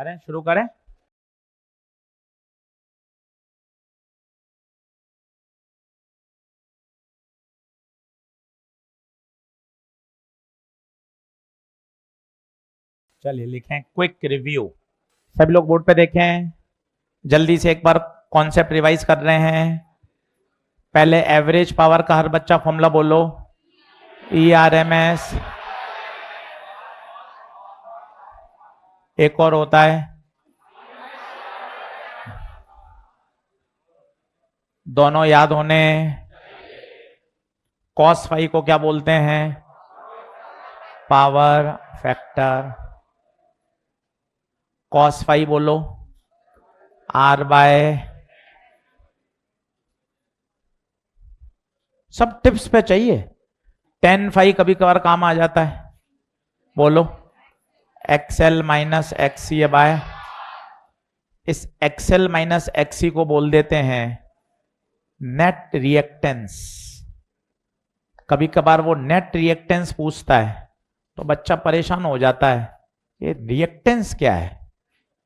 करें, शुरू करें। चलिए लिखें क्विक रिव्यू। सभी लोग बोर्ड पे देखें, जल्दी से एक बार कॉन्सेप्ट रिवाइज कर रहे हैं। पहले एवरेज पावर का हर बच्चा फॉर्मूला बोलो। ERMS, एक और होता है, दोनों याद होने। कॉस फाई को क्या बोलते हैं? Power factor. कॉस फाई बोलो, R बाय। सब टिप्स पे चाहिए। टेन फाई कभी कभार काम आ जाता है, बोलो। XL minus XC by. इस XL माइनस XC को बोल देते हैं नेट रिएक्टेंस। कभी कभार वो नेट रिएक्टेंस पूछता है तो बच्चा परेशान हो जाता है, ये रिएक्टेंस क्या है?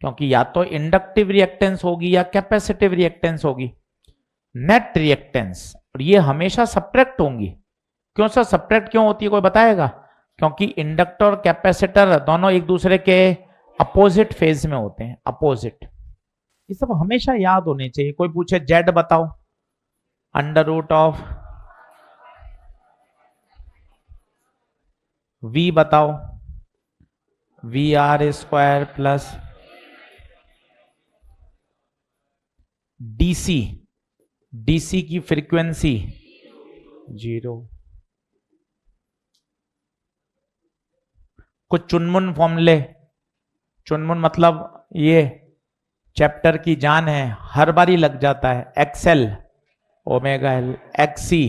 क्योंकि या तो इंडक्टिव रिएक्टेंस होगी या कैपेसिटिव रिएक्टेंस होगी। नेट रिएक्टेंस, और ये हमेशा सब्ट्रैक्ट होंगी। क्यों सर सब्ट्रैक्ट क्यों होती है, कोई बताएगा? क्योंकि इंडक्टर और कैपेसिटर दोनों एक दूसरे के अपोजिट फेज में होते हैं, अपोजिट। ये सब हमेशा याद होने चाहिए। कोई पूछे जेड बताओ, अंडर रूट ऑफ V बताओ, VR square plus DC, DC की फ्रीक्वेंसी 0। कुछ चुनमुन फॉर्मूले, चुनमुन मतलब ये चैप्टर की जान है, हर बारी लग जाता है। XL omega L, XC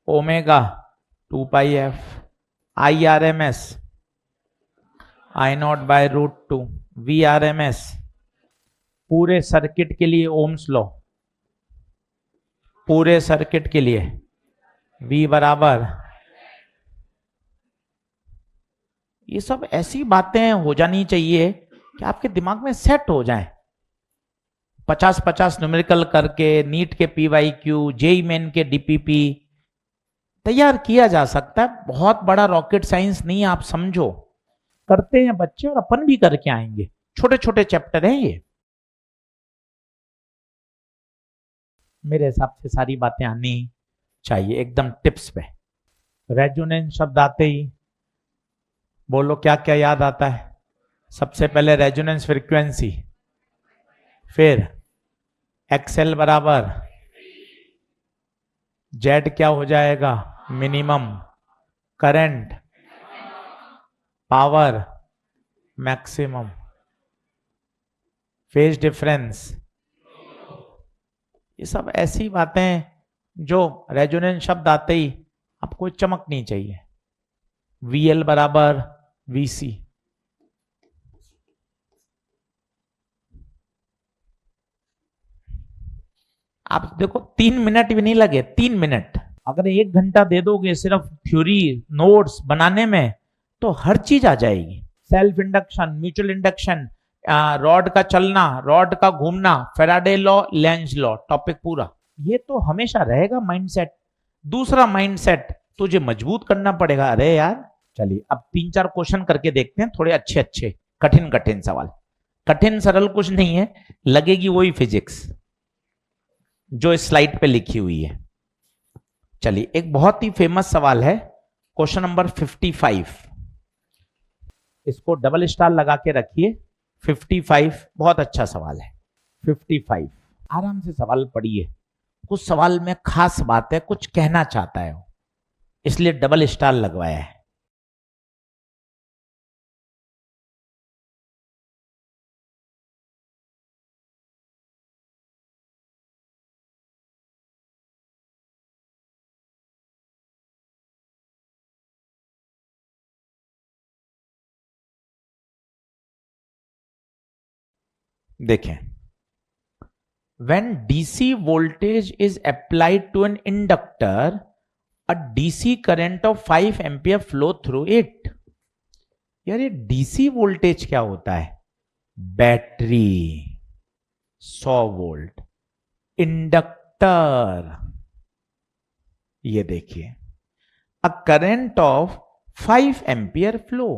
omega 2 pi F, IRMS I0 by root 2, VRMS पूरे सर्किट के लिए ओम्स लॉ, पूरे सर्किट के लिए V बराबर। ये सब ऐसी बातें हो जानी चाहिए कि आपके दिमाग में सेट हो जाए। 50-50 न्यूमेरिकल करके नीट के PYQ, JEE मेन के DPP तैयार किया जा सकता है। बहुत बड़ा रॉकेट साइंस नहीं है, आप समझो। करते हैं बच्चे और अपन भी करके आएंगे। छोटे छोटे चैप्टर हैं ये। मेरे हिसाब से सारी बातें आनी चाहिए एकदम टिप्स पे। रेजोनेंस शब्द आते ही बोलो क्या क्या याद आता है? सबसे पहले रेजोनेंस फ्रीक्वेंसी, फिर XL बराबर जेड क्या हो जाएगा? Minimum current, power maximum, phase difference. ये सब ऐसी बातें जो रेजोनेंस शब्द आते ही आपको चमकनी चाहिए। VL बराबर VC। आप देखो 3 मिनट भी नहीं लगे, 3 मिनट। अगर 1 घंटा दे दोगे सिर्फ थ्योरी नोट्स बनाने में तो हर चीज आ जाएगी। Self induction, mutual induction, rod का चलना, रॉड का घूमना, Faraday law, Lenz law, topic पूरा। ये तो हमेशा रहेगा माइंडसेट। दूसरा माइंडसेट तुझे मजबूत करना पड़ेगा। अरे यार चलिए अब 3-4 क्वेश्चन करके देखते हैं, थोड़े अच्छे अच्छे, कठिन कठिन सवाल। कठिन सरल कुछ नहीं है, लगेगी वही फिजिक्स जो इस स्लाइड पे लिखी हुई है। चलिए एक बहुत ही फेमस सवाल है, क्वेश्चन नंबर 55। इसको डबल स्टार लगा के रखिए। 55 बहुत अच्छा सवाल है। 55 आराम से सवाल पढ़िए। कुछ सवाल में खास बात है, कुछ कहना चाहता है, इसलिए डबल स्टार लगवाया है। देखें, when DC voltage is applied to an inductor, a DC current of 5 ampere flow through it. यार ये डीसी वोल्टेज क्या होता है? बैटरी 100 वोल्ट, इंडक्टर ये देखिए a current of 5 ampere flow.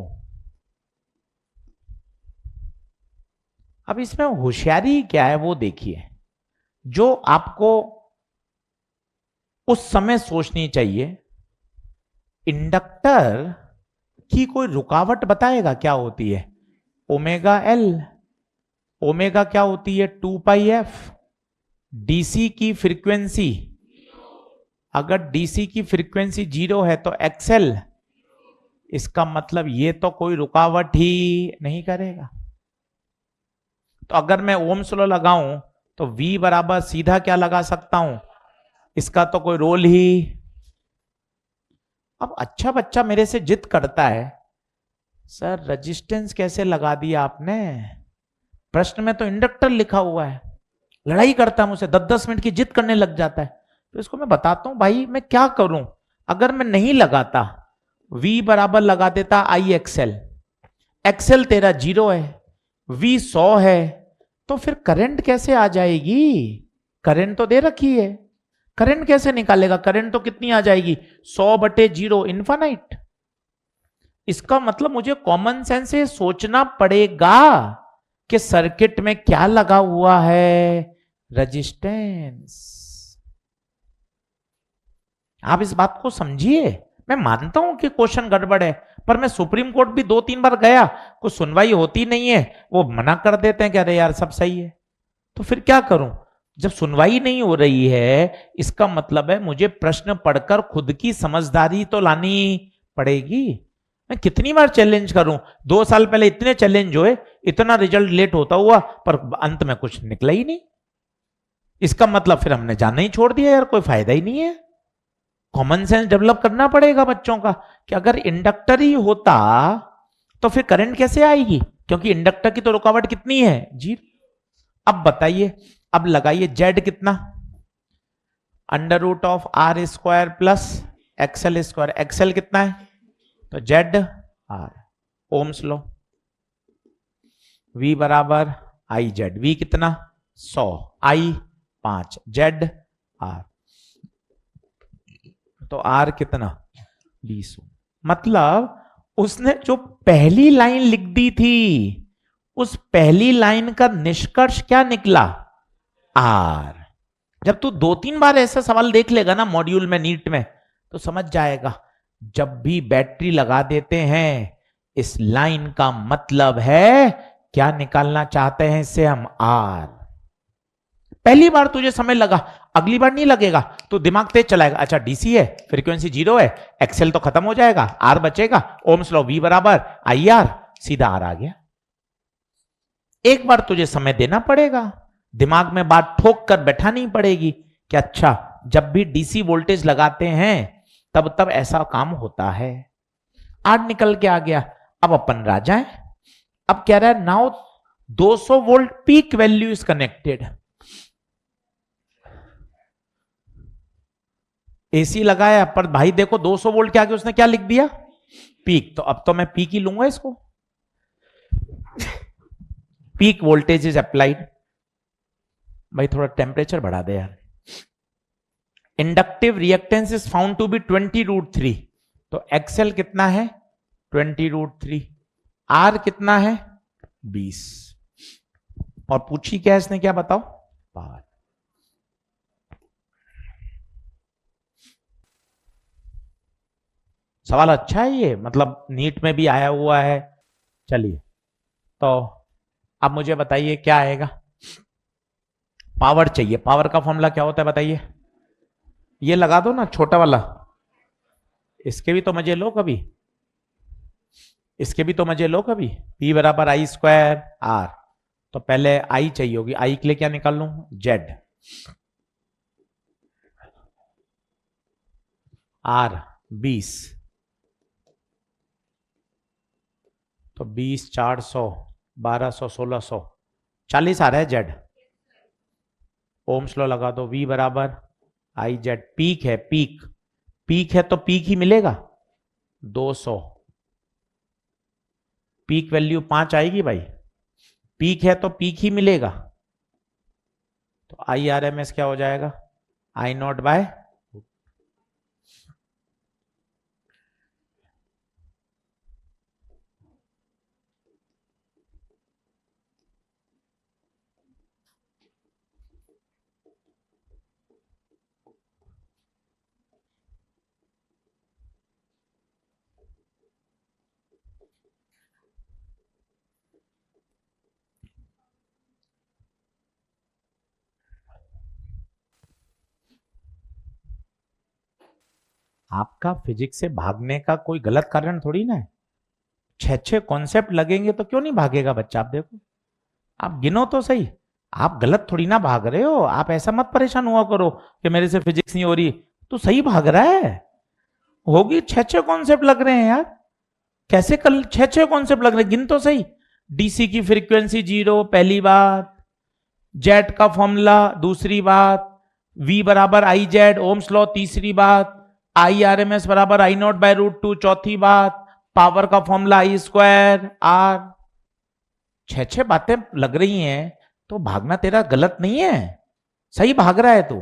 अब इसमें होशियारी क्या है वो देखिए, जो आपको उस समय सोचनी चाहिए। इंडक्टर की कोई रुकावट बताएगा क्या होती है? Omega L. ओमेगा क्या होती है? 2 पाई एफ। डीसी की फ्रीक्वेंसी, अगर डीसी की फ्रीक्वेंसी 0 है तो एक्सएल, इसका मतलब ये तो कोई रुकावट ही नहीं करेगा। तो अगर मैं ओम्स लॉ लगाऊं तो V बराबर सीधा क्या लगा सकता हूं? इसका तो कोई रोल ही। अब अच्छा बच्चा मेरे से जिद करता है, सर रेजिस्टेंस कैसे लगा दिया आपने, प्रश्न में तो इंडक्टर लिखा हुआ है। लड़ाई करता है मुझसे, 10-10 मिनट की जिद करने लग जाता है। तो इसको मैं बताता हूं भाई मैं क्या करूं, अगर मैं नहीं लगाता, V बराबर लगा देता आई एक्सएल, एक्सएल तेरा 0 है, V 100 है, तो फिर करंट कैसे आ जाएगी? करंट तो दे रखी है, करंट कैसे निकालेगा? करंट तो कितनी आ जाएगी? 100/0, इन्फानाइट। इसका मतलब मुझे कॉमन सेंस से सोचना पड़ेगा कि सर्किट में क्या लगा हुआ है? रेजिस्टेंस। आप इस बात को समझिए। मैं मानता हूं कि क्वेश्चन गड़बड़ है, पर मैं सुप्रीम कोर्ट भी 2-3 बार गया, कुछ सुनवाई होती नहीं है, वो मना कर देते हैं कि अरे यार सब सही है। तो फिर क्या करूं? जब सुनवाई नहीं हो रही है, इसका मतलब है मुझे प्रश्न पढ़कर खुद की समझदारी तो लानी पड़ेगी। मैं कितनी बार चैलेंज करूं? 2 साल पहले इतने चैलेंज हुए, इतना रिजल्ट लेट होता हुआ, पर अंत में कुछ निकला ही नहीं। इसका मतलब फिर हमने जानना ही छोड़ दिया यार, कोई फायदा ही नहीं है। कॉमन सेंस डेवलप करना पड़ेगा बच्चों का कि अगर इंडक्टर ही होता तो फिर करंट कैसे आएगी, क्योंकि इंडक्टर की तो रुकावट कितनी है? 0। अब बताइए, अब लगाइए जेड कितना? √r² plus XL²। एक्सएल कितना है? तो जेड आर। ओम्स लो, V बराबर आई जेड। V कितना? 100, I 5, जेड आर, तो R कितना? 20। मतलब उसने जो पहली लाइन लिख दी थी, उस पहली लाइन का निष्कर्ष क्या निकला? R। जब तू 2-3 बार ऐसा सवाल देख लेगा ना मॉड्यूल में, नीट में, तो समझ जाएगा जब भी बैटरी लगा देते हैं इस लाइन का मतलब है क्या निकालना चाहते हैं इससे हम? R। पहली बार तुझे समय लगा, अगली बार नहीं लगेगा, तो दिमाग तेज चलाएगा। अच्छा डीसी है, फ्रीक्वेंसी 0 है, एक्सेल तो खत्म हो जाएगा, आर बचेगा, ओम्स लॉ V बराबर आई आर, सीधा आर आ गया। एक बार तुझे समय देना पड़ेगा, दिमाग में बात ठोक कर बैठा नहीं पड़ेगी कि अच्छा जब भी डीसी वोल्टेज लगाते हैं तब तब ऐसा काम होता है। आर निकल के आ गया। अब अपन राजा है। अब कह रहा है now 200 volt peak value is connected. AC लगाया, पर भाई देखो 200 वोल्ट के आगे उसने क्या लिख दिया? पीक। तो अब तो मैं पीक ही लूंगा इसको। Peak voltage is applied. भाई थोड़ा टेम्परेचर बढ़ा दे यार। Inductive reactance is found to be 20√3। तो एक्सएल कितना है? 20√3। आर कितना है? 20। और पूछी क्या इसने, क्या बताओ? पावर। सवाल अच्छा है ये, मतलब नीट में भी आया हुआ है। चलिए तो अब मुझे बताइए क्या आएगा? पावर चाहिए। पावर का फॉर्मूला क्या होता है बताइए? ये लगा दो ना छोटा वाला। इसके भी तो मजे लो कभी, इसके भी तो मजे लो कभी। P बराबर I² R। तो पहले I चाहिए होगी, I के लिए क्या निकाल लूं? Z। R 20, तो 20 400 1200 1600 40 आ रहा है Z। ओम्स लॉ लगा दो। V बराबर आई जेड। पीक है, पीक, पीक है तो पीक ही मिलेगा 200। पीक वैल्यू 5 आएगी भाई, पीक है तो पीक ही मिलेगा। तो आई आर एम एस क्या हो जाएगा, आई नॉट बाय। आपका फिजिक्स से भागने का कोई गलत कारण थोड़ी ना है। 6 कॉन्सेप्ट लगेंगे तो क्यों नहीं भागेगा बच्चा। आप देखो, आप गिनो तो सही, आप गलत थोड़ी ना भाग रहे हो। आप ऐसा मत परेशान हुआ करो कि मेरे से फिजिक्स नहीं हो रही, तो सही भाग रहा है। होगी 6 कॉन्सेप्ट लग रहे हैं यार, कैसे कल 6 कॉन्सेप्ट लग रहे हैं, गिन तो सही। डीसी की फ्रीक्वेंसी 0 पहली बात, जेट का फॉर्मूला दूसरी बात, V बराबर आई जेड ओम्स लॉ तीसरी बात, आई आर एम एस बराबर आई नॉट बाय रूट 2 चौथी बात, पावर का फॉर्मूला आई स्क्वायर आर। 6 बातें लग रही हैं तो भागना तेरा गलत नहीं है, सही भाग रहा है तू।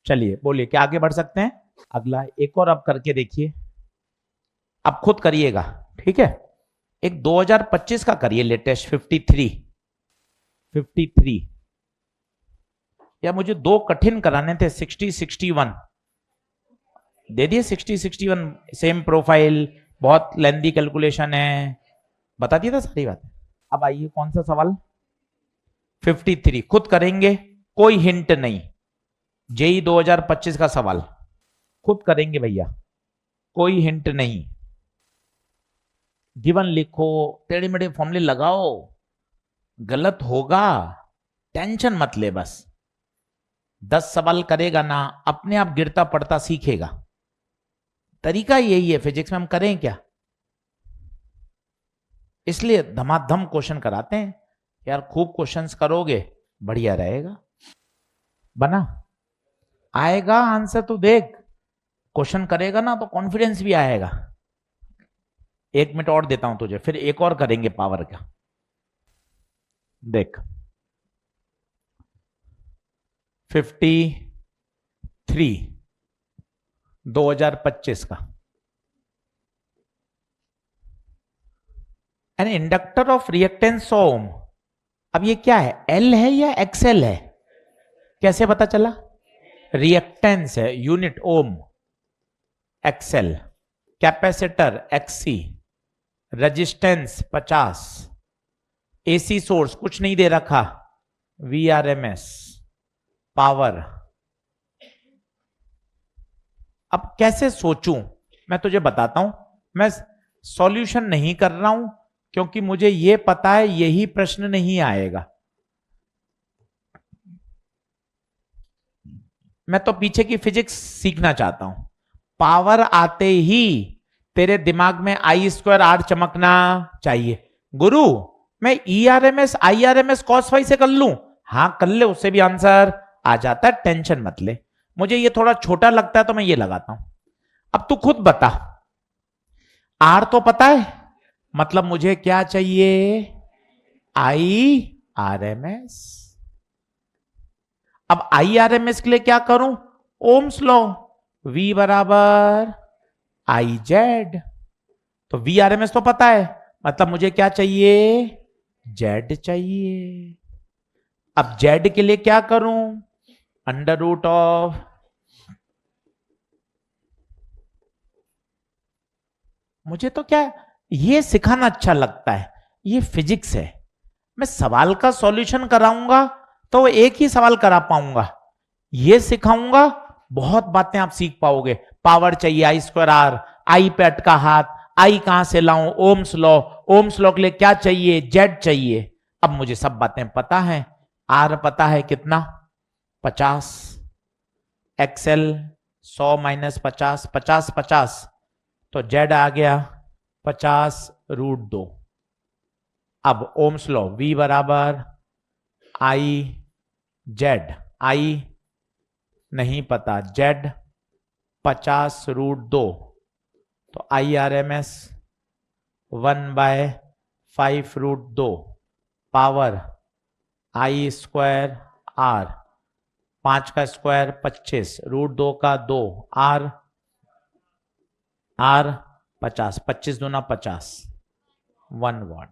चलिए बोलिए क्या आगे बढ़ सकते हैं। अगला एक और अब करके देखिए, अब खुद करिएगा, ठीक है। एक 2025 का करिए लेटेस्ट 53 या मुझे 2 कठिन कराने थे 60-61 दे दिए। 60-61 सेम प्रोफाइल, बहुत लेंदी कैलकुलेशन है, बता दिया था सारी बात। अब आइए कौन सा सवाल, 53 खुद करेंगे, कोई हिंट नहीं। जेई 2025 का सवाल खुद करेंगे भैया, कोई हिंट नहीं। गिवन लिखो, टेढ़े मेढ़े फॉर्मूले लगाओ, गलत होगा टेंशन मत ले। बस 10 सवाल करेगा ना, अपने आप गिरता पड़ता सीखेगा। तरीका यही है, फिजिक्स में हम करें क्या, इसलिए धमाधम क्वेश्चन कराते हैं यार। खूब क्वेश्चंस करोगे बढ़िया रहेगा। बना आएगा आंसर, तो देख क्वेश्चन करेगा ना तो कॉन्फिडेंस भी आएगा। 1 मिनट और देता हूं तुझे, फिर एक और करेंगे पावर का। देख 53 2025 का, एन इंडक्टर ऑफ रिएक्टेंस ओम। अब ये क्या है, एल है या एक्सएल है, कैसे पता चला। रिएक्टेंस है unit ohm, XL. Capacitor XC, resistance 50, AC source कुछ नहीं दे रखा, वीआरएमएस, पावर। अब कैसे सोचूं मैं तुझे बताता हूं। मैं सॉल्यूशन नहीं कर रहा हूं क्योंकि मुझे यह पता है यही प्रश्न नहीं आएगा। मैं तो पीछे की फिजिक्स सीखना चाहता हूं। पावर आते ही तेरे दिमाग में आई स्क्वायर आर चमकना चाहिए। गुरु मैं ईआरएमएस आईआरएमएस कॉस फाई से कर लूं, हां कर ले, उससे भी आंसर आ जाता है, टेंशन मत ले। मुझे ये थोड़ा छोटा लगता है तो मैं ये लगाता हूं। अब तू खुद बता, आर तो पता है, मतलब मुझे क्या चाहिए, आई आर एम एस। अब आई आर एम एस के लिए क्या करूं, ओम्स लॉ, V बराबर आई जेड। तो वी आर एम एस तो पता है, मतलब मुझे क्या चाहिए, जेड चाहिए। अब जेड के लिए क्या करूं, अंडर रूट ऑफ, मुझे तो क्या ये सिखाना अच्छा लगता है, ये फिजिक्स है। मैं सवाल का सॉल्यूशन कराऊंगा तो एक ही सवाल करा पाऊंगा, ये सिखाऊंगा बहुत बातें आप सीख पाओगे। पावर चाहिए आई स्क्वायर आर, आई पे अटका हाथ, आई कहां से लाऊं, ओम्स लॉ, ओम्स लॉ के लिए क्या चाहिए, जेड चाहिए। अब मुझे सब बातें पता है, आर पता है कितना 50, एक्सएल 100 माइनस 50, 50 50, तो जेड आ गया 50 रूट 2। अब ओम्स लॉ, V बराबर आई जेड, आई नहीं पता, जेड 50 रूट 2, तो I R M S 1/5√2 power I square R, 5 का स्क्वायर 25, √2 का 2, आर 50, 25 दूना 50, 1 वाट।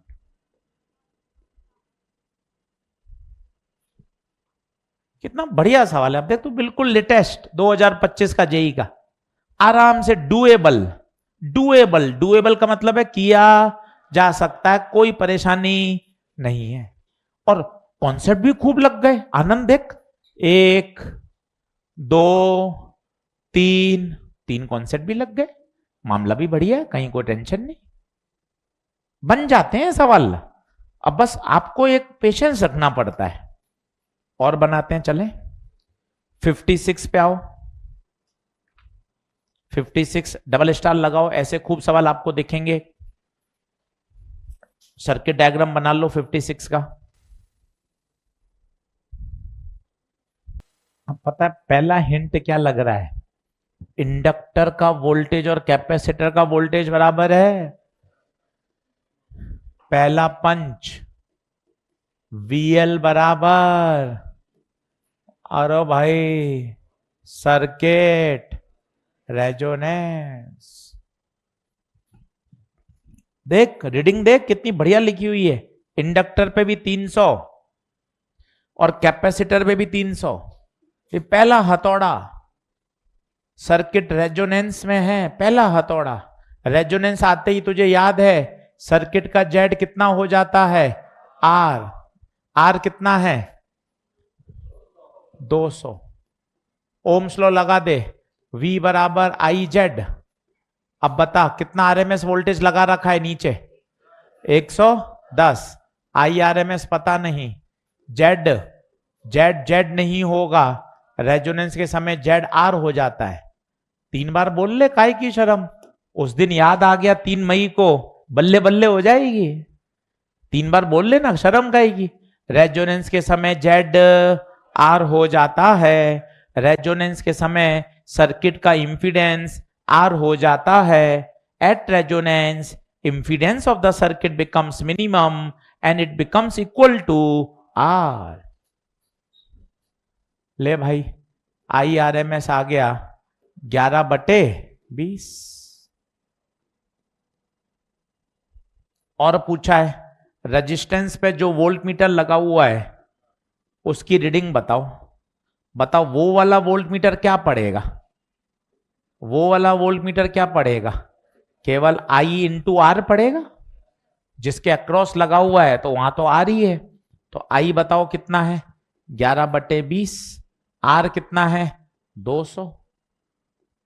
कितना बढ़िया सवाल है। अब देख तू, बिल्कुल लेटेस्ट 2025 का जेई का, आराम से डुएबल। डुएबल, डुएबल का मतलब है किया जा सकता है, कोई परेशानी नहीं है। और कॉन्सेप्ट भी खूब लग गए। आनंद देख, 1 2 3, 3 कॉन्सेप्ट भी लग गए। मामला भी बढ़िया है, कहीं कोई टेंशन नहीं, बन जाते हैं सवाल। अब बस आपको एक पेशेंस रखना पड़ता है। और बनाते हैं, चलें 56 पे आओ। 56 डबल स्टार लगाओ, ऐसे खूब सवाल आपको दिखेंगे। सर्किट डायग्राम बना लो 56 का। अब पता है पहला हिंट क्या लग रहा है? इंडक्टर का वोल्टेज और कैपेसिटर का वोल्टेज बराबर है। पहला पंच, VL बराबर, अरे भाई सर्किट रेजोनेंस। देख रीडिंग, देख कितनी बढ़िया लिखी हुई है। इंडक्टर पे भी 300 और कैपेसिटर पे भी 300। ये पहला हथौड़ा सर्किट रेजोनेंस में है, पहला हथौड़ा। रेजोनेंस आते ही तुझे याद है सर्किट का जेड कितना हो जाता है? आर। आर कितना है? 200। ओम्स लॉ लगा दे, V बराबर आई जेड। अब बता कितना आरएमएस वोल्टेज लगा रखा है नीचे? 110। आई आरएमएस पता नहीं, जेड जेड जेड नहीं होगा, रेजोनेंस के समय जेड आर हो जाता है। 3 बार बोल ले, काय की शर्म। उस दिन याद आ गया 3 मई को, बल्ले बल्ले हो जाएगी। 3 बार बोल लेना, शर्म काय की। रेजोनेंस के समय जेड आर हो जाता है, रेजोनेंस के समय सर्किट का इंफिडेंस आर हो जाता है। At resonance impedance of the circuit becomes minimum and it becomes equal to R। ले भाई, IRMS आ गया 11/20। और पूछा है रेजिस्टेंस पे जो वोल्ट मीटर लगा हुआ है उसकी रीडिंग बताओ। बताओ वो वाला वोल्ट मीटर क्या पड़ेगा? वो वाला वोल्ट मीटर क्या पड़ेगा? केवल I इंटू आर पड़ेगा। जिसके अक्रॉस लगा हुआ है तो वहां तो आर ही है। तो I बताओ कितना है? 11/20। आर कितना है? 200।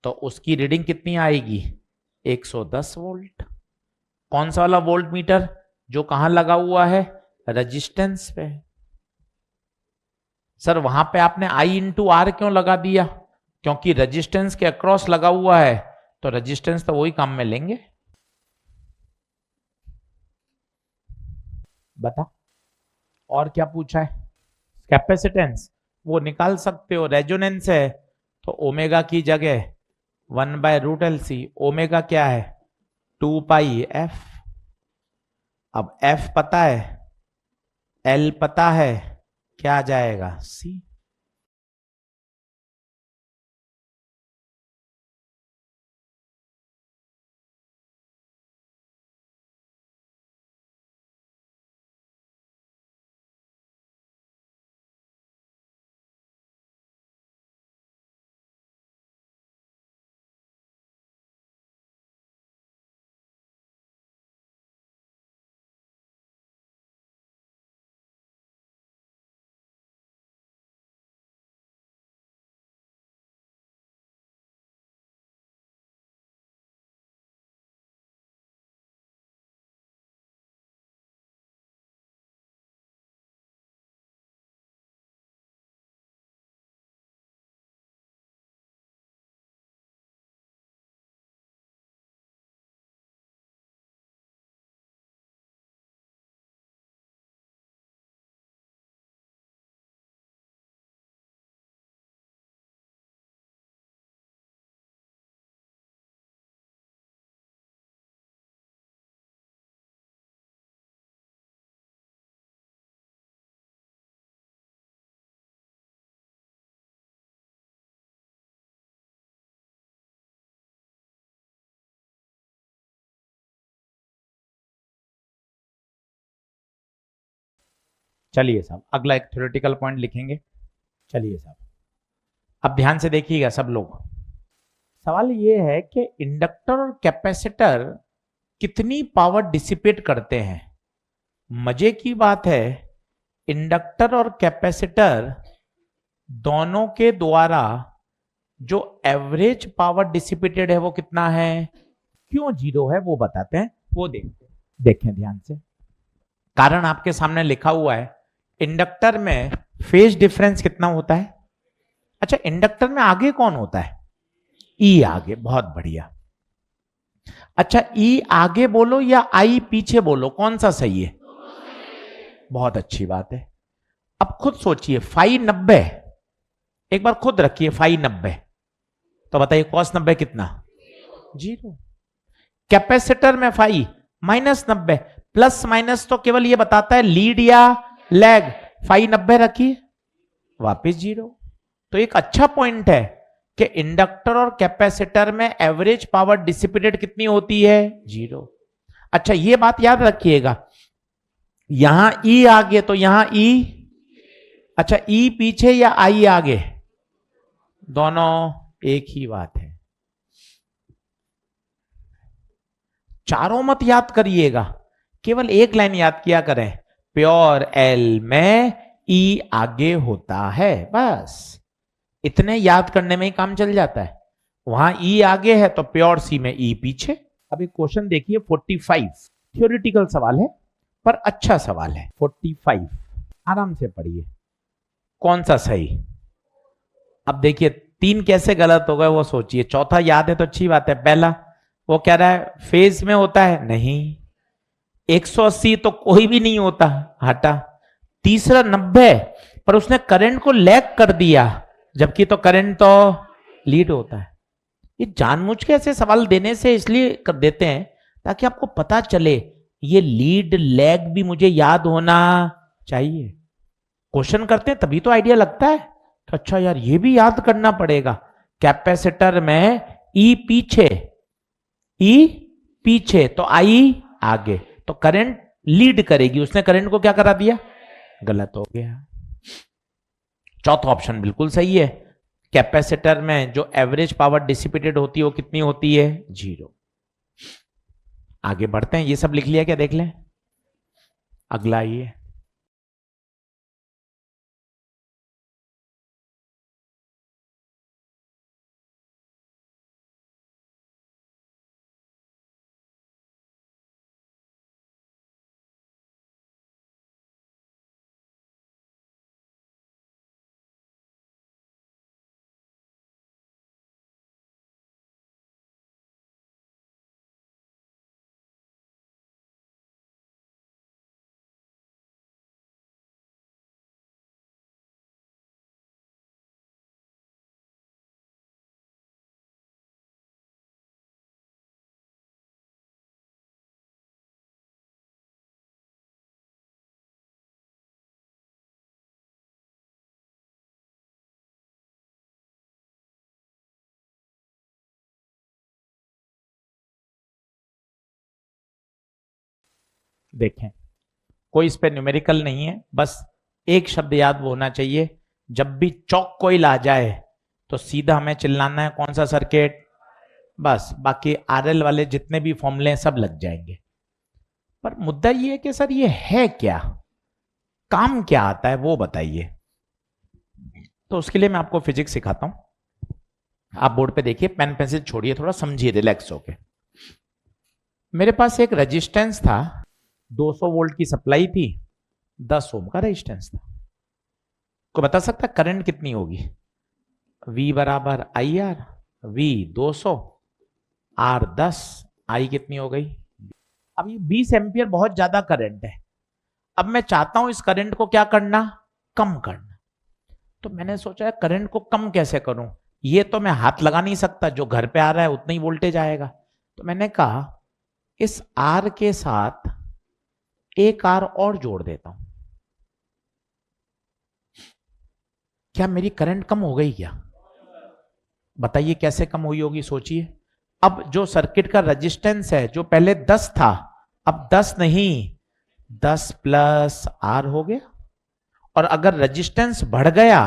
तो उसकी रीडिंग कितनी आएगी? 110 वोल्ट। कौन सा वाला वोल्ट मीटर? जो कहां लगा हुआ है? रेजिस्टेंस पे। सर वहां पे आपने आई इंटू आर क्यों लगा दिया? क्योंकि रेजिस्टेंस के अक्रॉस लगा हुआ है, तो रेजिस्टेंस तो वही काम में लेंगे। बता और क्या पूछा है? कैपेसिटेंस वो निकाल सकते हो, रेजोनेंस है तो ओमेगा की जगह 1/√LC। ओमेगा क्या है? 2πf। अब F पता है, L पता है, क्या आ जाएगा? C। चलिए साहब अगला एक थ्योरेटिकल पॉइंट लिखेंगे। चलिए साहब अब ध्यान से देखिएगा सब लोग। सवाल ये है कि इंडक्टर और कैपेसिटर कितनी पावर डिसिपेट करते हैं। मजे की बात है इंडक्टर और कैपेसिटर दोनों के द्वारा जो एवरेज पावर डिसिपेटेड है वो कितना है, क्यों जीरो है वो बताते हैं, वो देखें ध्यान से। कारण आपके सामने लिखा हुआ है। इंडक्टर में फेज डिफरेंस कितना होता है। अच्छा इंडक्टर में आगे कौन होता है, ई आगे, बहुत बढ़िया। अच्छा ई आगे बोलो या आई पीछे बोलो, कौन सा सही है, बहुत अच्छी बात है। अब खुद सोचिए फाई 90, एक बार खुद रखिए फाई 90, तो बताइए कॉस 90 कितना, जीरो। कैपेसिटर में फाई -90, प्लस माइनस तो केवल ये बताता है लीड या लैग। फाई 90 रखिए वापिस जीरो। तो एक अच्छा पॉइंट है कि इंडक्टर और कैपेसिटर में एवरेज पावर डिसिपेटेड कितनी होती है, जीरो। अच्छा ये बात याद रखिएगा, यहां ई आगे तो यहां ई, अच्छा ई पीछे या आई आगे, दोनों एक ही बात है। चारों मत याद करिएगा, केवल एक लाइन याद किया करें, प्योर एल में ई आगे होता है, बस इतने याद करने में ही काम चल जाता है। वहां ई आगे है तो प्योर सी में ई पीछे। अब एक क्वेश्चन देखिए 45, थ्योरेटिकल सवाल है पर अच्छा सवाल है। 45 आराम से पढ़िए, कौन सा सही। अब देखिए 3 कैसे गलत हो गए वो सोचिए, चौथा याद है तो अच्छी बात है। पहला वो कह रहा है फेज में होता है, नहीं। 180 तो कोई भी नहीं होता, हटा। तीसरा 90 पर उसने करंट को लैग कर दिया, जबकि तो करंट तो लीड होता है। ये जानबूझ के ऐसे सवाल देने से इसलिए कर देते हैं ताकि आपको पता चले ये लीड लैग भी मुझे याद होना चाहिए। क्वेश्चन करते हैं तभी तो आइडिया लगता है तो अच्छा यार ये भी याद करना पड़ेगा। कैपेसिटर में ई पीछे तो आई आगे, तो करंट लीड करेगी, उसने करंट को क्या करा दिया, गलत हो गया। चौथा ऑप्शन बिल्कुल सही है, कैपेसिटर में जो एवरेज पावर डिसिपेटेड होती है वो कितनी होती है, जीरो। आगे बढ़ते हैं, ये सब लिख लिया क्या, देख लें अगला। ये देखें, कोई इस पे न्यूमेरिकल नहीं है, बस एक शब्द याद होना चाहिए, जब भी चौक कोई ला जाए तो सीधा हमें चिल्लाना है कौन सा सर्किट, बस। बाकी आरएल वाले जितने भी फॉर्मूले हैं सब लग जाएंगे। पर मुद्दा ये है कि सर ये है क्या, काम क्या आता है वो बताइए। तो उसके लिए मैं आपको फिजिक्स सिखाता हूं। आप बोर्ड पे देखिए, पेन पेंसिल छोड़िए, थोड़ा समझिए रिलैक्स होके। मेरे पास एक रेजिस्टेंस था, 200 वोल्ट की सप्लाई थी, 10 ओम का रेजिस्टेंस था। को बता सकता करंट कितनी होगी, V बराबर IR, V 200, R 10, I कितनी हो गई। अब ये 20 एम्पियर बहुत ज्यादा करंट है। अब मैं चाहता हूं इस करंट को क्या करना, कम करना। तो मैंने सोचा करंट को कम कैसे करूं, ये तो मैं हाथ लगा नहीं सकता, जो घर पे आ रहा है उतना ही वोल्टेज आएगा। तो मैंने कहा इस R के साथ एक R और जोड़ देता हूं, क्या मेरी करंट कम हो गई क्या, बताइए कैसे कम हुई होगी, सोचिए। अब जो सर्किट का रेजिस्टेंस है जो पहले 10 था, अब 10 नहीं 10 प्लस R हो गया। और अगर रेजिस्टेंस बढ़ गया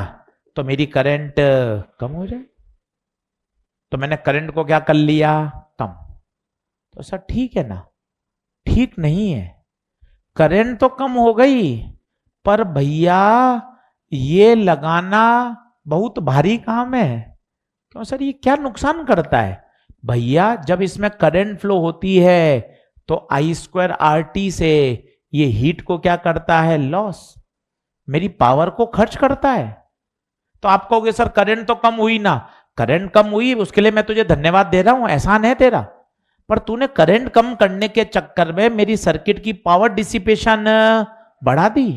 तो मेरी करंट कम हो जाए। तो मैंने करंट को क्या कर लिया, कम। तो सर ठीक है ना? ठीक नहीं है। करंट तो कम हो गई, पर भैया ये लगाना बहुत भारी काम है। क्यों सर, ये क्या नुकसान करता है? भैया जब इसमें करंट फ्लो होती है तो आई स्क्वायर आर टी से ये हीट को क्या करता है, लॉस, मेरी पावर को खर्च करता है। तो आप कहोगे सर करंट तो कम हुई ना। करंट कम हुई, उसके लिए मैं तुझे धन्यवाद दे रहा हूं, एहसान है तेरा। पर तूने करंट कम करने के चक्कर में मेरी सर्किट की पावर डिसिपेशन बढ़ा दी।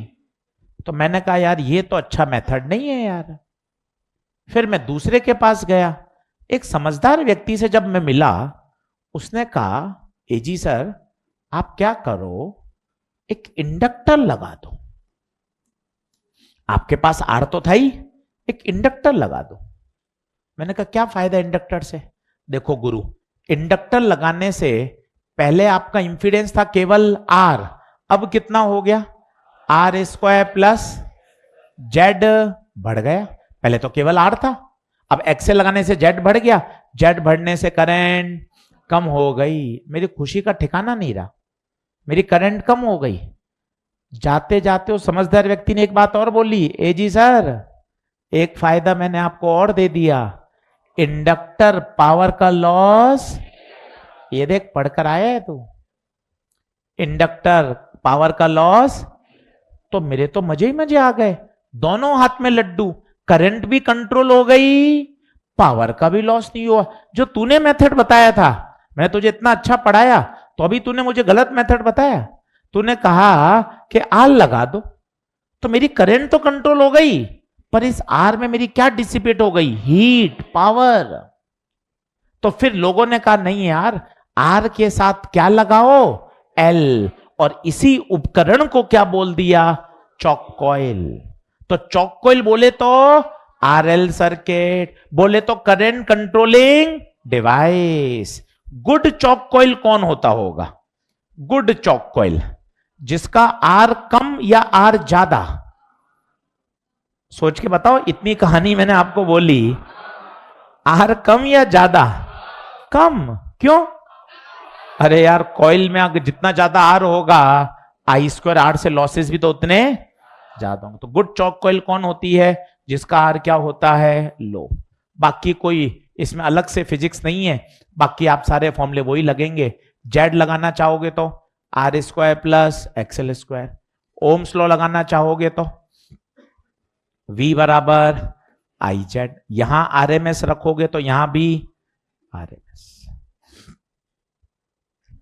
तो मैंने कहा यार ये तो अच्छा मेथड नहीं है यार। फिर मैं दूसरे के पास गया, एक समझदार व्यक्ति से जब मैं मिला, उसने कहा एजी सर आप क्या करो, एक इंडक्टर लगा दो। आपके पास आर तो था ही, एक इंडक्टर लगा दो। मैंने कहा क्या फायदा इंडक्टर से? देखो गुरु, इंडक्टर लगाने से पहले आपका इंफिडेंस था केवल आर, अब कितना हो गया, आर स्क्वायर प्लस जेड बढ़ गया। पहले तो केवल आर था, अब एक्सेल लगाने से जेड बढ़ गया, जेड बढ़ने से करंट कम हो गई। मेरी खुशी का ठिकाना नहीं रहा, मेरी करंट कम हो गई। जाते जाते उस समझदार व्यक्ति ने एक बात और बोली, ए जी सर एक फायदा मैंने आपको और दे दिया, इंडक्टर पावर का लॉस, ये देख पढ़कर आया है तू, इंडक्टर पावर का लॉस। तो मेरे तो मजे ही मजे आ गए, दोनों हाथ में लड्डू, करंट भी कंट्रोल हो गई, पावर का भी लॉस नहीं हुआ। जो तूने मेथड बताया था, मैं तुझे इतना अच्छा पढ़ाया तो अभी तूने मुझे गलत मेथड बताया। तूने कहा कि आर लगा दो, तो मेरी करंट तो कंट्रोल हो गई, पर इस आर में मेरी क्या डिसिपेट हो गई, हीट, पावर। तो फिर लोगों ने कहा नहीं यार, आर के साथ क्या लगाओ, एल, और इसी उपकरण को क्या बोल दिया, चॉक कॉइल। तो चॉक कॉइल बोले तो आरएल सर्किट, बोले तो current controlling device. Good chalk coil कौन होता होगा? गुड चॉक कॉइल जिसका आर कम या आर ज्यादा, सोच के बताओ। इतनी कहानी मैंने आपको बोली, आर कम या ज्यादा? कम। क्यों? अरे यार कॉइल में अगर जितना ज्यादा आर होगा, आई स्क्वायर आर से लॉसेस भी तो उतने ज्यादा होंगे। तो गुड चॉक कॉइल कौन होती है? जिसका आर क्या होता है, लो। बाकी कोई इसमें अलग से फिजिक्स नहीं है, बाकी आप सारे फॉर्मूले वही लगेंगे। जेड लगाना चाहोगे तो R square plus XL square, Ohm's law लगाना चाहोगे तो V बराबर आई जेड, यहां आरएमएस रखोगे तो यहां भी आरएमएस।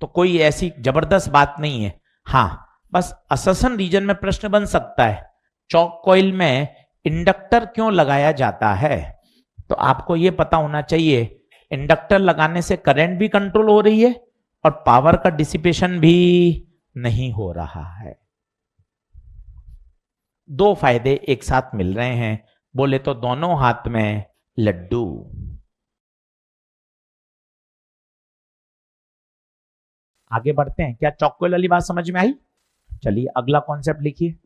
तो कोई ऐसी जबरदस्त बात नहीं है। हां बस अससन रीजन में प्रश्न बन सकता है, चॉक कॉइल में इंडक्टर क्यों लगाया जाता है? तो आपको यह पता होना चाहिए, इंडक्टर लगाने से करंट भी कंट्रोल हो रही है और पावर का डिसिपेशन भी नहीं हो रहा है। दो फायदे एक साथ मिल रहे हैं, बोले तो दोनों हाथ में लड्डू। आगे बढ़ते हैं, क्या चॉक कॉइल वाली बात समझ में आई? चलिए अगला कॉन्सेप्ट लिखिए।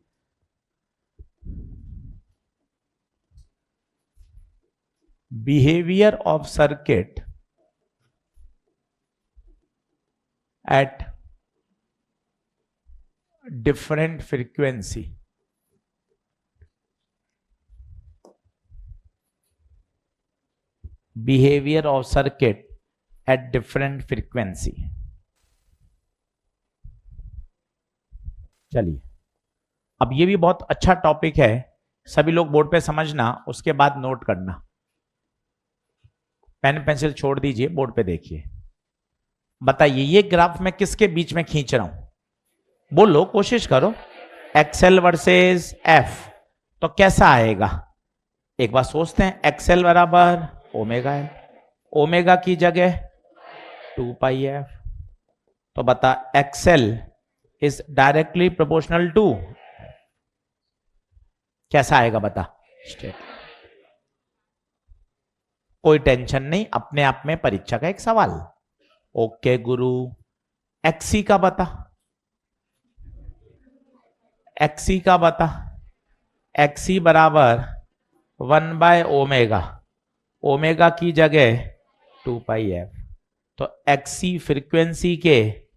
Behaviour of circuit at different frequency. Behaviour of circuit at different frequency. चलिए अब ये भी बहुत अच्छा टॉपिक है, सभी लोग बोर्ड पे समझना, उसके बाद नोट करना। पेन पेंसिल छोड़ दीजिए, बोर्ड पे देखिए। बताइए ये ग्राफ मैं किसके बीच में खींच रहा हूं? बोलो, कोशिश करो। एक्सएल वर्सेस एफ, तो कैसा आएगा? एक बार सोचते हैं। एक्सएल बराबर ओमेगा एल, ओमेगा की जगह 2 पाई एफ। तो बता XL is directly proportional to, कैसा आएगा बता? स्टेट। कोई टेंशन नहीं, अपने आप में परीक्षा का एक सवाल। ओके गुरु, एक्सी का बता, एक्सी का बता। एक्सी बराबर 1/ओमेगा, ओमेगा की जगह 2πf। तो एक्सी फ्रीक्वेंसी के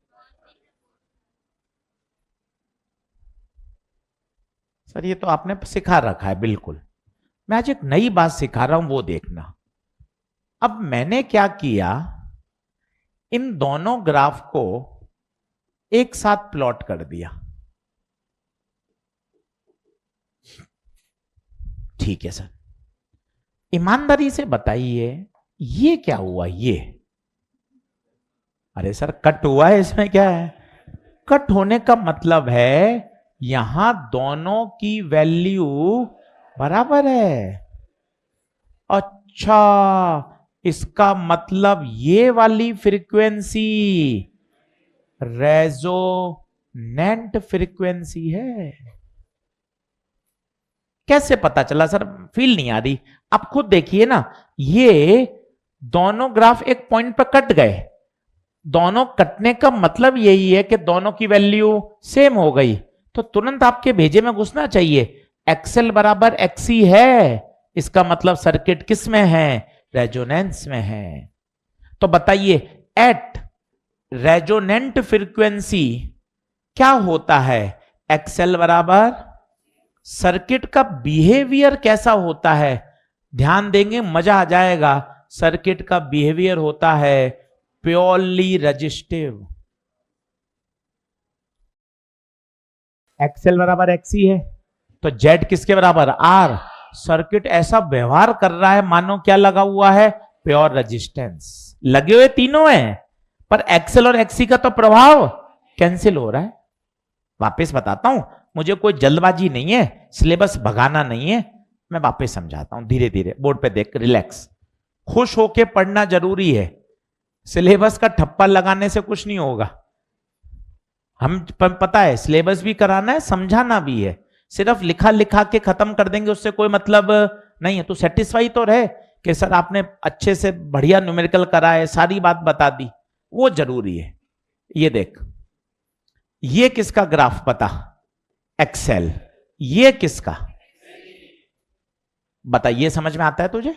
सर ये तो आपने सिखा रखा है बिल्कुल, मैं आज एक नई बात सिखा रहा हूं वो देखना। अब मैंने क्या किया, इन दोनों ग्राफ को एक साथ प्लॉट कर दिया। ठीक है सर, ईमानदारी से बताइए ये क्या हुआ ये? अरे सर कट हुआ है, इसमें क्या है? कट होने का मतलब है यहां दोनों की वैल्यू बराबर है। अच्छा, इसका मतलब ये वाली फ्रीक्वेंसी रेजोनेंट फ्रीक्वेंसी है। कैसे पता चला सर? फील नहीं आ रही। आप खुद देखिए ना, ये दोनों ग्राफ एक पॉइंट पर कट गए, दोनों कटने का मतलब यही है कि दोनों की वैल्यू सेम हो गई, तो तुरंत आपके भेजे में घुसना चाहिए। एक्सएल बराबर एक्सी है, इसका मतलब सर्किट किस में है? रेजोनेंस में है। तो बताइए एट रेजोनेंट फ्रीक्वेंसी क्या होता है? एक्सएल बराबर सर्किट का बिहेवियर कैसा होता है? ध्यान देंगे मजा आ जाएगा। सर्किट का बिहेवियर होता है प्योरली रेजिस्टिव। एक्सएल बराबर एक्सी है तो जेड किसके बराबर? आर। सर्किट ऐसा व्यवहार कर रहा है मानो क्या लगा हुआ है? Pure resistance. लगे हुए तीनों हैं, पर एक्सएल और एक्सी का तो प्रभाव कैंसिल हो रहा है। वापस बताता हूं, मुझे कोई जल्दबाजी नहीं है, सिलेबस भगाना नहीं है, मैं वापस समझाता हूं धीरे धीरे। बोर्ड पे देख, रिलैक्स, खुश होके पढ़ना जरूरी है। सिलेबस का ठप्पा लगाने से कुछ नहीं होगा। हम पता है सिलेबस भी कराना है, समझाना भी है। सिर्फ लिखा लिखा के खत्म कर देंगे उससे कोई मतलब नहीं है। तो सेटिस्फाई तो रहे कि सर आपने अच्छे से बढ़िया न्यूमेरिकल करा है, सारी बात बता दी, वो जरूरी है। ये देख, ये किसका ग्राफ पता? एक्सेल। ये किसका बता? ये समझ में आता है तुझे?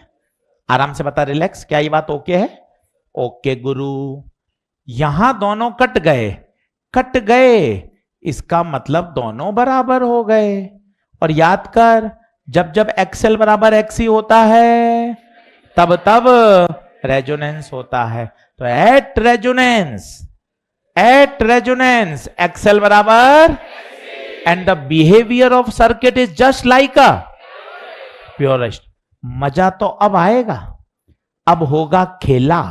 आराम से बता, रिलैक्स। क्या ये बात ओके है? ओके गुरु। यहां दोनों कट गए, कट गए, इसका मतलब दोनों बराबर हो गए। और याद कर, जब जब एक्सएल बराबर एक्सी होता है तब तब रेजोनेंस होता है। तो एट रेजोनेंस एक्सएल बराबर and the behaviour of circuit is just like a purest. मजा तो अब आएगा, अब होगा खेला।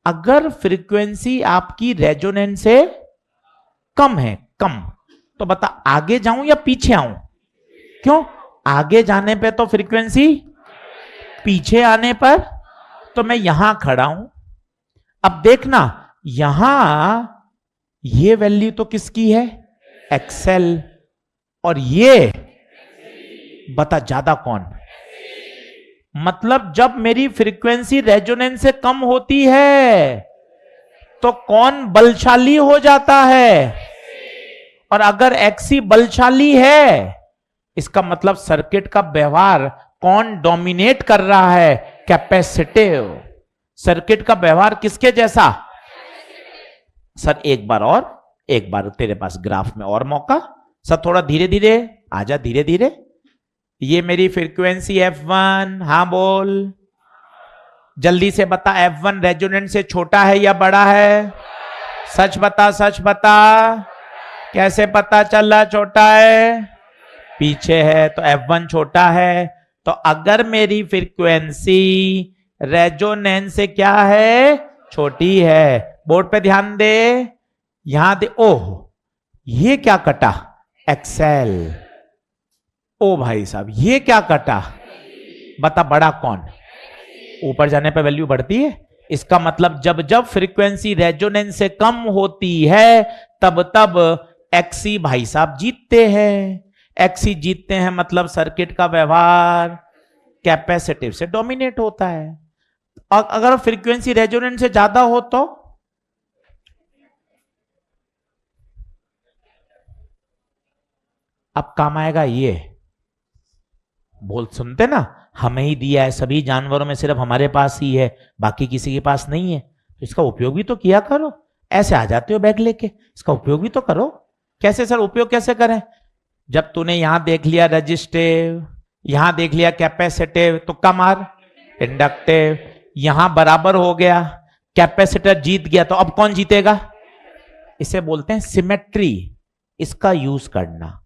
अगर फ्रीक्वेंसी आपकी रेजोनेंस से कम है, कम, तो बता आगे जाऊं या पीछे आऊं? क्यों? आगे जाने पे तो फ्रीक्वेंसी, पीछे आने पर तो मैं यहां खड़ा हूं। अब देखना, यहां ये वैल्यू तो किसकी है? एक्सएल। और ये बता ज्यादा कौन? मतलब जब मेरी फ्रीक्वेंसी रेजोनेंस से कम होती है तो कौन बलशाली हो जाता है? और अगर एक्सी बलशाली है, इसका मतलब सर्किट का व्यवहार कौन डोमिनेट कर रहा है? कैपेसिटिव। सर्किट का व्यवहार किसके जैसा? सर एक बार तेरे पास ग्राफ में और मौका। सर थोड़ा धीरे धीरे आजा, धीरे धीरे। ये मेरी फ्रीक्वेंसी F1, हां बोल, जल्दी से बता। F1 रेजोनेंट से छोटा है या बड़ा है? सच बता, सच बता। कैसे पता चला छोटा है? पीछे है तो F1 छोटा है। तो अगर मेरी फ्रीक्वेंसी रेजोनेंस से क्या है? छोटी है। बोर्ड पे ध्यान दे, यहां दे। ओह, ये क्या कटा? एक्सेल। ओ भाई साहब, ये क्या कटा? बता बड़ा कौन? ऊपर जाने पे वैल्यू बढ़ती है। इसका मतलब जब जब फ्रीक्वेंसी रेजोनेंस से कम होती है तब तब एक्सी भाई साहब जीतते हैं। एक्सी जीतते हैं मतलब सर्किट का व्यवहार कैपेसिटिव से डोमिनेट होता है। और अगर फ्रीक्वेंसी रेजोनेंस से ज्यादा हो तो अब काम आएगा ये। बोल सुनते ना, हमें ही दिया है, सभी जानवरों में सिर्फ हमारे पास ही है, बाकी किसी के पास नहीं है, तो इसका उपयोग भी तो किया करो। ऐसे आ जाते हो बैग लेके, इसका उपयोग भी तो करो। कैसे सर, उपयोग कैसे करें? जब तूने यहां देख लिया रजिस्टिव, यहां देख लिया कैपेसिटिव, तुक्का मार, इंडक्टिव, यहां बराबर हो गया, कैपेसिटर जीत गया, तो अब कौन जीतेगा? इसे बोलते हैं सिमेट्री। इसका यूज करना,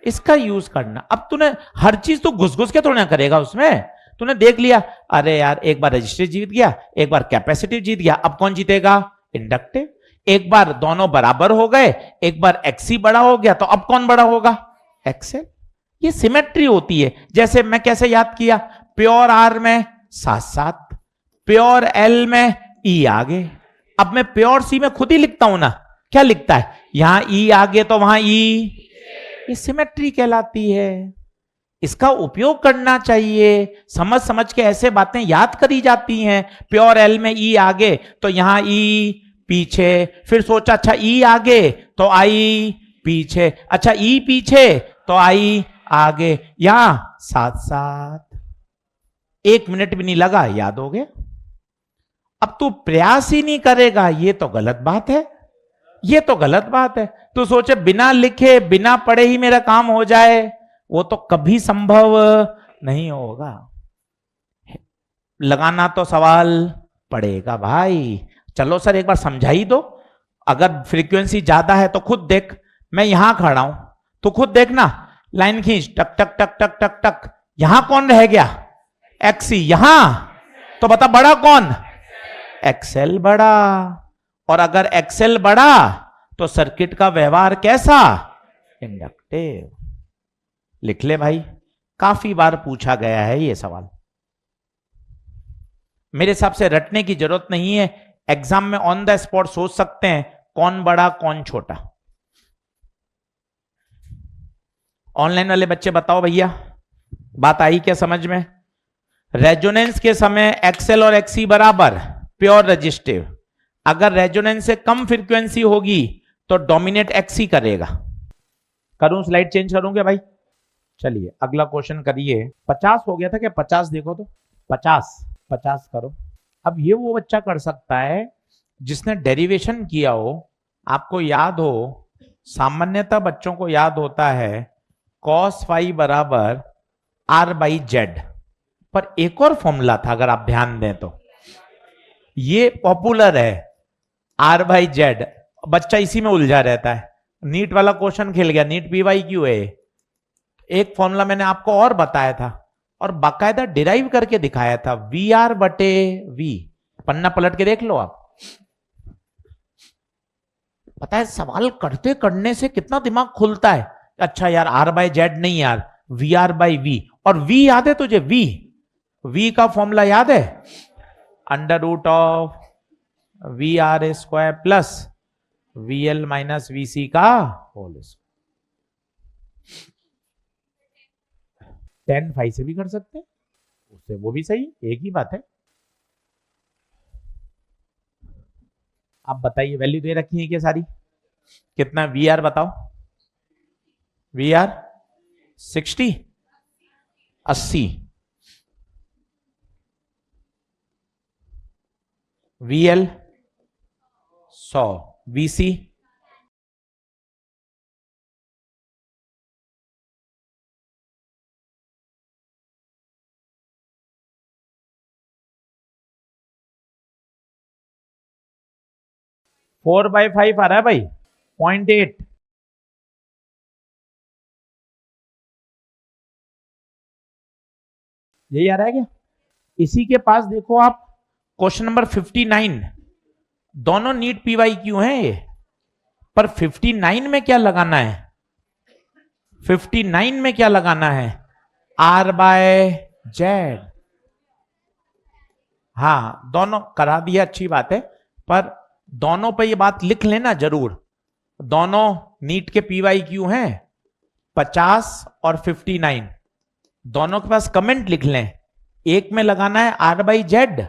इसका यूज करना। अब तूने हर चीज तो घुस घुस के थोड़ा ना करेगा उसमें। तूने देख लिया, अरे यार एक बार रजिस्टर जीत गया, एक बार कैपेसिटिव जीत गया, अब कौन जीतेगा? इंडक्टिव। एक बार दोनों बराबर हो गए, एक बार एक्सी बड़ा हो गया, तो अब कौन बड़ा होगा? एक्सएल। ये सिमेट्री होती है। जैसे मैं कैसे याद किया, प्योर आर में 7 प्योर एल में ई आगे। अब मैं प्योर सी में खुद ही लिखता हूं ना, क्या लिखता है? यहां ई आगे तो वहां ई, ये सिमेट्री कहलाती है। इसका उपयोग करना चाहिए। समझ समझ के ऐसे बातें याद करी जाती हैं। प्योर एल में ई आगे तो यहां ई पीछे, फिर सोचा अच्छा ई आगे तो आई पीछे, अच्छा ई पीछे तो आई आगे, यहां साथ साथ। 1 मिनट भी नहीं लगा, याद हो गया। अब तू प्रयास ही नहीं करेगा, ये तो गलत बात है, ये तो गलत बात है। तू सोचे बिना लिखे बिना पढ़े ही मेरा काम हो जाए, वो तो कभी संभव नहीं होगा। लगाना तो सवाल पड़ेगा भाई। चलो सर एक बार समझा ही दो। अगर फ्रीक्वेंसी ज्यादा है तो खुद देख, मैं यहां खड़ा हूं तो खुद देखना, लाइन खींच, टक टक टक टक टक टक, यहां कौन रह गया? एक्सी। यहां तो बता बड़ा कौन? एक्सएल बड़ा। और अगर एक्सएल बड़ा तो सर्किट का व्यवहार कैसा? इंडक्टिव। लिख ले भाई, काफी बार पूछा गया है ये सवाल। मेरे हिसाब से रटने की जरूरत नहीं है, एग्जाम में ऑन द स्पॉट सोच सकते हैं कौन बड़ा कौन छोटा। ऑनलाइन वाले बच्चे बताओ भैया, बात आई क्या समझ में? रेजोनेंस के समय एक्सएल और एक्सी बराबर, प्योर रजिस्टिव। अगर रेजोनेंस से कम फ्रीक्वेंसी होगी तो डोमिनेट एक्सी करेगा। करूं स्लाइड चेंज करूं क्या भाई? चलिए अगला क्वेश्चन करिए। 50 हो गया था क्या? 50 देखो तो, 50 करो। अब ये वो बच्चा कर सकता है जिसने डेरिवेशन किया हो। आपको याद हो, सामान्यतः बच्चों को याद होता है cos फाई बराबर R बाई जेड, पर एक और फॉर्मूला था अगर आप ध्यान दें तो, ये पॉपुलर है R बाई जेड। बच्चा इसी में उलझा रहता है। नीट वाला क्वेश्चन खेल गया, नीट PYQ है। एक फॉर्मूला मैंने आपको और बताया था और बाकायदा डिराइव करके दिखाया था, VR बटे V। पन्ना पलट के देख लो आप। पता है सवाल करते करने से कितना दिमाग खुलता है। अच्छा यार R बाई जेड नहीं यार, VR बाई V। और V याद है तुझे? V का फॉर्मूला याद है? Under root of VR square plus VL minus VC का होल स्क्वायर। 10 फाइव से भी कर सकते हैं, उससे वो भी सही, एक ही बात है। आप बताइए वैल्यू दे रखी है क्या सारी? कितना VR बताओ? VR 60, 80, VL 100, VC 4/5 आ रहा है भाई, 0.8। यही आ रहा है क्या? इसी के पास देखो आप, क्वेश्चन नंबर 59, दोनों नीट PYQ हैं ये, पर 59 में क्या लगाना है? 59 में क्या लगाना है? R by Z. हाँ दोनों करा दिया, अच्छी बात है, पर दोनों पे ये बात लिख लेना जरूर। दोनों नीट के PYQ हैं, 50 और 59, दोनों के पास कमेंट लिख लें। एक में लगाना है R बाई जेड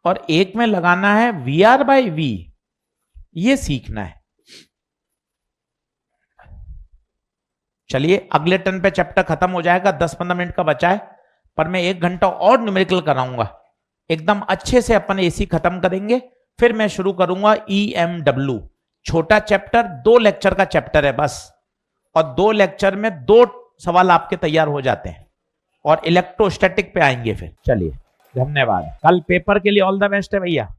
और एक में लगाना है VR बाई V। ये सीखना है। चलिए अगले टर्न पे चैप्टर खत्म हो जाएगा, 10-15 मिनट का बचा है, पर मैं 1 घंटा और न्यूमेरिकल कराऊंगा। एकदम अच्छे से अपन एसी खत्म करेंगे, फिर मैं शुरू करूंगा EMW। छोटा चैप्टर, 2 लेक्चर का चैप्टर है बस, और 2 लेक्चर में 2 सवाल आपके तैयार हो जाते हैं, और इलेक्ट्रोस्टैटिक पे आएंगे फिर। चलिए धन्यवाद, कल पेपर के लिए ऑल द बेस्ट है भैया।